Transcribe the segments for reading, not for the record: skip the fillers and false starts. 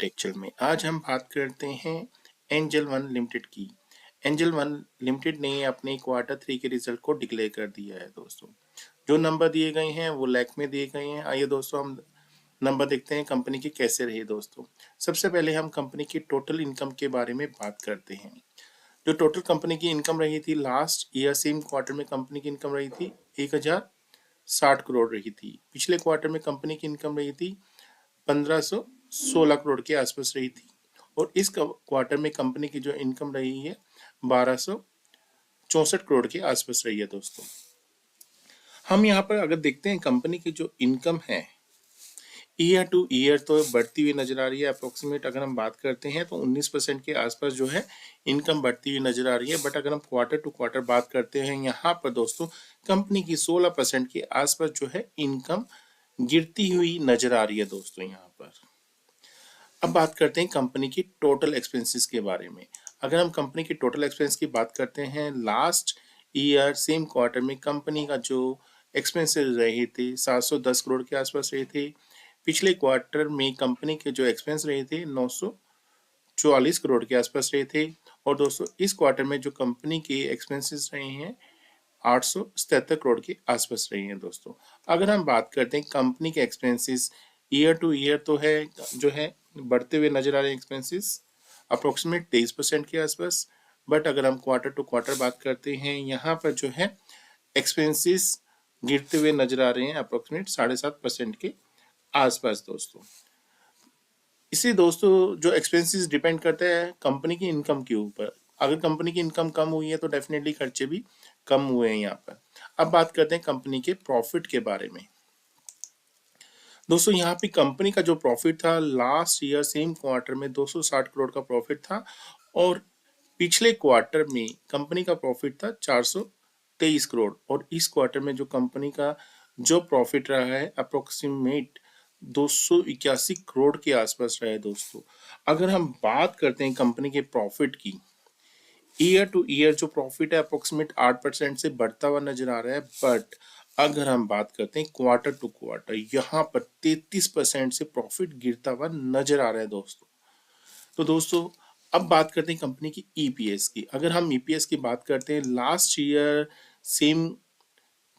Actual में आज हम बात करते हैं एंजल वन लिमिटेड की। एंजल वन लिमिटेड ने अपने क्वार्टर 3 के रिजल्ट को डिक्लेयर कर दिया है दोस्तों। जो नंबर दिए गए हैं वो लाख में दिए गए हैं। आइए दोस्तों हम नंबर देखते हैं कंपनी के कैसे रहे दोस्तों। सबसे पहले हम कंपनी की टोटल इनकम के बारे में बात करते हैं। जो टोटल कंपनी की इनकम रही थी लास्ट ईयर सेम क्वार्टर में कंपनी की इनकम रही थी 1060 करोड़ रही थी। पिछले क्वार्टर में कंपनी की इनकम रही थी 1516 करोड़ के आसपास रही थी। और इस क्वार्टर में कंपनी की जो इनकम रही है 1264 करोड़ के आसपास रही है दोस्तों। हम यहाँ पर अगर देखते हैं कंपनी की जो इनकम है ईयर टू ईयर तो बढ़ती हुई नजर आ रही है। अप्रोक्सीमेट अगर हम बात करते हैं तो 19% के आसपास जो है इनकम बढ़ती हुई नजर आ रही है। बट अगर हम क्वार्टर टू क्वार्टर बात करते हैं यहाँ पर दोस्तों कंपनी की 16% के आसपास जो है इनकम गिरती हुई नजर आ रही है दोस्तों यहाँ पर। अब बात करते हैं कंपनी की टोटल एक्सपेंसेस के बारे में। अगर हम कंपनी की टोटल एक्सपेंस की बात करते हैं लास्ट ईयर सेम क्वार्टर में कंपनी का जो एक्सपेंसेस रहे थे 710 करोड़ के आसपास रहे थे। पिछले क्वार्टर में कंपनी के जो एक्सपेंस रहे थे 944 करोड़ के आसपास रहे थे। और दोस्तों इस क्वार्टर में जो कंपनी के एक्सपेंसेस रहे हैं 877 करोड़ के आसपास रही हैं दोस्तों। अगर हम बात करते हैं कंपनी के एक्सपेंसेस ईयर टू ईयर तो है जो है बढ़ते हुए नजर आ रहे हैं एक्सपेंसेस अप्रोक्सीमेट 23% के आसपास। बट अगर हम क्वार्टर टू क्वार्टर बात करते हैं यहाँ पर जो है एक्सपेंसेस गिरते हुए नजर आ रहे हैं अप्रोक्सीमेट 7.5% के आसपास दोस्तों। इसे दोस्तों जो एक्सपेंसेस डिपेंड करता है कंपनी की इनकम के ऊपर। अगर कंपनी की इनकम कम हुई है तो डेफिनेटली खर्चे भी कम हुए हैं यहाँ पर। अब बात करते हैं कंपनी के प्रॉफिट के बारे में। दोस्तों यहाँ पे कंपनी का जो प्रॉफिट था लास्ट ईयर सेम क्वार्टर में 260 करोड़ का प्रॉफिट था। और पिछले क्वार्टर में कंपनी का प्रॉफिट था 423 करोड़। और इस क्वार्टर में जो कंपनी का जो प्रॉफिट रहा है अप्रोक्सीमेट 281 करोड़ के आसपास रहा है दोस्तों। अगर हम बात करते हैं कंपनी के प्रॉफिट की ईयर टू ईयर जो प्रॉफिट है अप्रोक्सीमेट 8% से बढ़ता हुआ नजर आ रहा है। बट अगर हम बात करते हैं क्वार्टर टू क्वार्टर यहाँ पर 33% से प्रॉफिट गिरता हुआ नजर आ रहा है दोस्तों। तो दोस्तों अब बात करते हैं कंपनी की ईपीएस की। अगर हम ईपीएस की बात करते हैं लास्ट ईयर सेम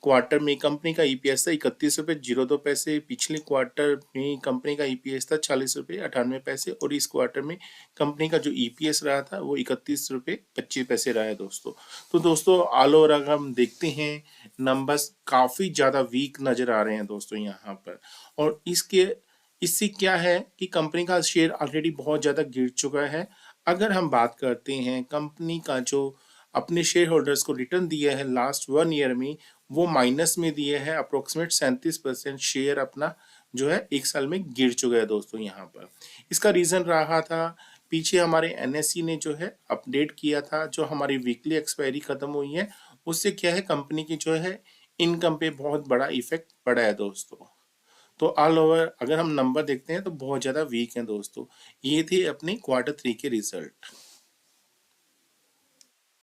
क्वार्टर में कंपनी का ईपीएस था 31 रुपये 02 पैसे। पिछले क्वार्टर में कंपनी का ईपीएस था 40 रुपये 98 पैसे। और इस क्वार्टर में कंपनी का जो ईपीएस रहा था वो 31 रुपये 25 पैसे रहा है दोस्तों। तो दोस्तों ऑल ओवर अगर हम देखते हैं नंबर्स काफी ज्यादा वीक नजर आ रहे हैं दोस्तों यहाँ पर। और इससे क्या है कि कंपनी का शेयर ऑलरेडी बहुत ज्यादा गिर चुका है। अगर हम बात करते हैं कंपनी का जो अपने शेयर होल्डर्स को रिटर्न दिया है लास्ट 1 ईयर में वो माइनस में दिए है अप्रोक्सीमेट 37% शेयर अपना जो है एक साल में गिर चुका है दोस्तों यहाँ पर। इसका रीजन रहा था पीछे हमारे एनएससी ने जो है अपडेट किया था जो हमारी वीकली एक्सपायरी खत्म हुई है उससे क्या है कंपनी की जो है इनकम पे बहुत बड़ा इफेक्ट पड़ा है दोस्तों। तो ऑल ओवर अगर हम नंबर देखते हैं तो बहुत ज्यादा वीक है दोस्तों। ये थे अपने क्वार्टर 3 के रिजल्ट।